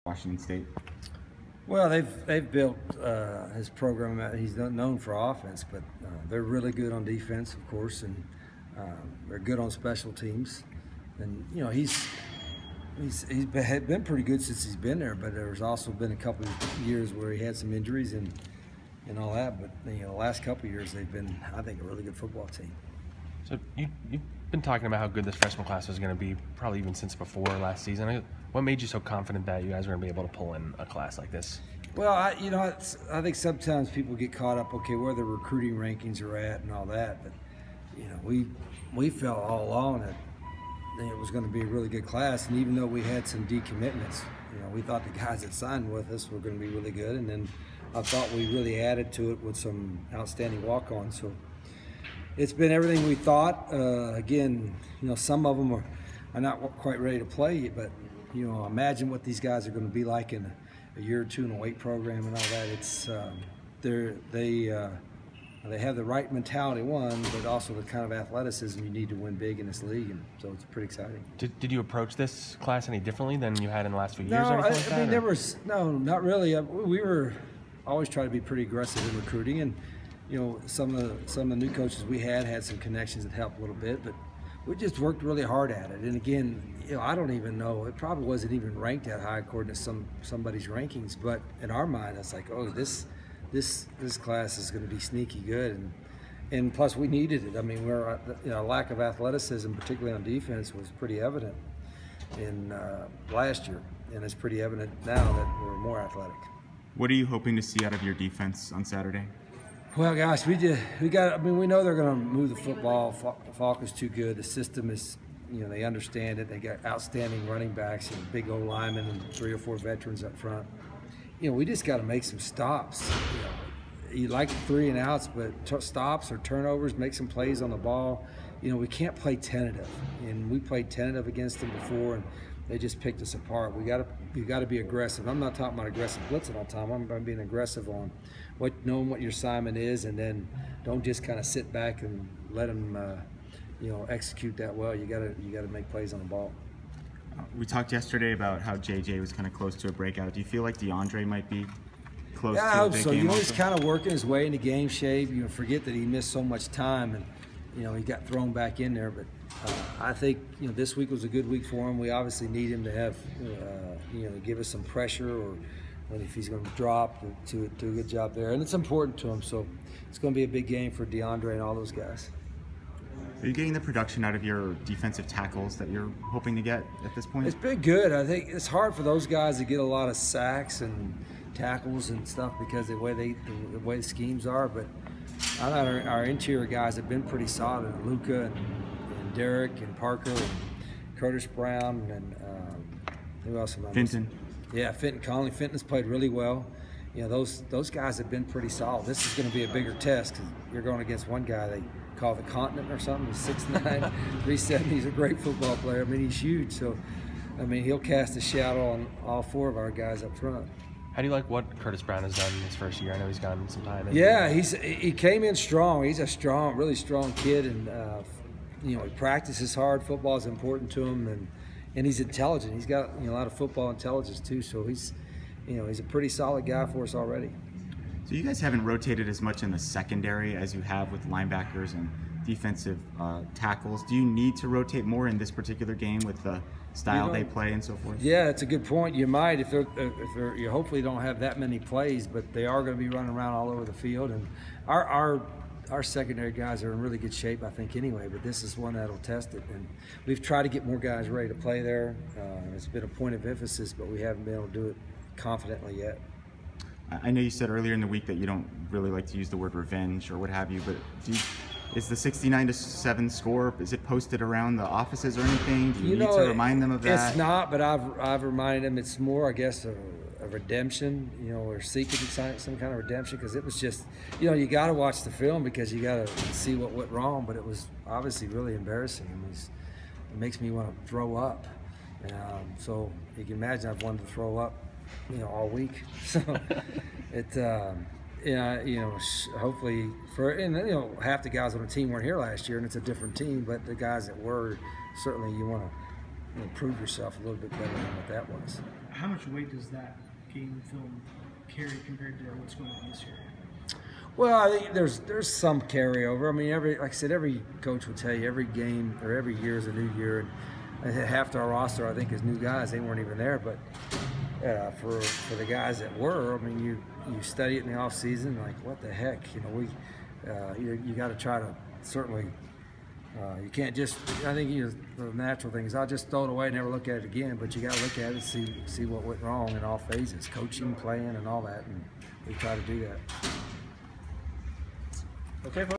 Washington State? Well, they've built his program. He's not known for offense, but they're really good on defense, of course, and they're good on special teams. And you know, he's been pretty good since he's been there. But there's also been a couple of years where he had some injuries and all that. But you know, the last couple of years they've been, I think, a really good football team. So you've been talking about how good this freshman class was going to be, probably even since before last season. What made you so confident that you guys were going to be able to pull in a class like this? Well, I think sometimes people get caught up, okay, where the recruiting rankings are at and all that. But you know, we felt all along that it was going to be a really good class, and even though we had some decommitments, you know, we thought the guys that signed with us were going to be really good, and then I thought we really added to it with some outstanding walk-ons. So it's been everything we thought. Again, you know, some of them are not quite ready to play, but you know, imagine what these guys are going to be like in a year or two in a weight program and all that. It's they have the right mentality, one, but also the kind of athleticism you need to win big in this league, and so it's pretty exciting. Did you approach this class any differently than you had in the last few years? No, or anything like that, I mean, there was not really. We were always trying to be pretty aggressive in recruiting, and you know, some of the new coaches we had some connections that helped a little bit, but we just worked really hard at it. And again, you know, I don't even know, it probably wasn't even ranked that high according to somebody's rankings, but in our mind, it's like, oh, this class is going to be sneaky good, and plus we needed it. I mean, you know, lack of athleticism, particularly on defense, was pretty evident in last year, and it's pretty evident now that we're more athletic. What are you hoping to see out of your defense on Saturday? Well, gosh, we got. I mean, we know they're going to move the football. Falk is too good. The system is, you know, they understand it. They got outstanding running backs and big old linemen and 3 or 4 veterans up front. You know, we just got to make some stops. You know, you like 3 and outs, but stops or turnovers, make some plays on the ball. You know, we can't play tentative, and we played tentative against them before, and they just picked us apart. We got to be aggressive. I'm not talking about aggressive blitzing all the time. I'm being aggressive on knowing what your assignment is, and then don't just kind of sit back and let them, you know, execute that well. You got to make plays on the ball. We talked yesterday about how JJ was kind of close to a breakout. Do you feel like DeAndre might be close to a big game? Yeah, I hope so. You know, he's also? kind of working his way into game shape. You know, forget that he missed so much time, and you know, he got thrown back in there. But I think, you know, this week was a good week for him. We obviously need him to have, you know, give us some pressure, or if he's going to drop, to do a good job there. And it's important to him. So it's going to be a big game for DeAndre and all those guys. Are you getting the production out of your defensive tackles that you're hoping to get at this point? It's been good. I think it's hard for those guys to get a lot of sacks and tackles and stuff because the way the schemes are. But I thought our interior guys have been pretty solid. Luka and Derek and Parker and Curtis Brown and who else am I missing? Fenton. Yeah, Fenton Conley. Fenton's played really well. You know, those guys have been pretty solid. This is going to be a bigger test because you're going against one guy they call the Continent or something. He's 6'9", 370. He's a great football player. I mean, he's huge. So, I mean, he'll cast a shadow on all 4 of our guys up front. How do you like what Curtis Brown has done in his first year? I know he's gotten some time. Yeah, he came in strong. He's a really strong kid, and you know, he practices hard. Football is important to him, and he's intelligent. He's got, you know, a lot of football intelligence too. So he's a pretty solid guy for us already. So you guys haven't rotated as much in the secondary as you have with linebackers and defensive tackles. Do you need to rotate more in this particular game with the style they play and so forth? Yeah, it's a good point. You might if you hopefully don't have that many plays, but they are going to be running around all over the field. And our secondary guys are in really good shape, I think, anyway. But this is one that'll test it. And we've tried to get more guys ready to play there. It's been a point of emphasis, but we haven't been able to do it confidently yet. I know you said earlier in the week that you don't really like to use the word revenge or what have you, but is the 69-7 score, is it posted around the offices or anything? Do you need to remind them of that? It's not, but I've reminded them. It's more, I guess, a redemption. You know, we're seeking some kind of redemption because it was just, you know, you got to watch the film because you got to see what went wrong, but it was obviously really embarrassing. It makes me want to throw up. So you can imagine I've wanted to throw up, you know, all week. So hopefully half the guys on the team weren't here last year, and it's a different team. But the guys that were, certainly you want to prove yourself a little bit better than what that was. how much weight does that game film carry compared to what's going on this year? Well, I think there's some carryover. I mean, like I said, every coach will tell you every game or every year is a new year, and half our roster I think is new guys. They weren't even there, but for the guys that were, I mean, you study it in the off season, like what the heck, you know, you got to try to certainly. You can't just. I think the natural thing is I'll just throw it away, never look at it again. But you got to look at it, see what went wrong in all phases, coaching, playing, and all that, and we try to do that. Okay.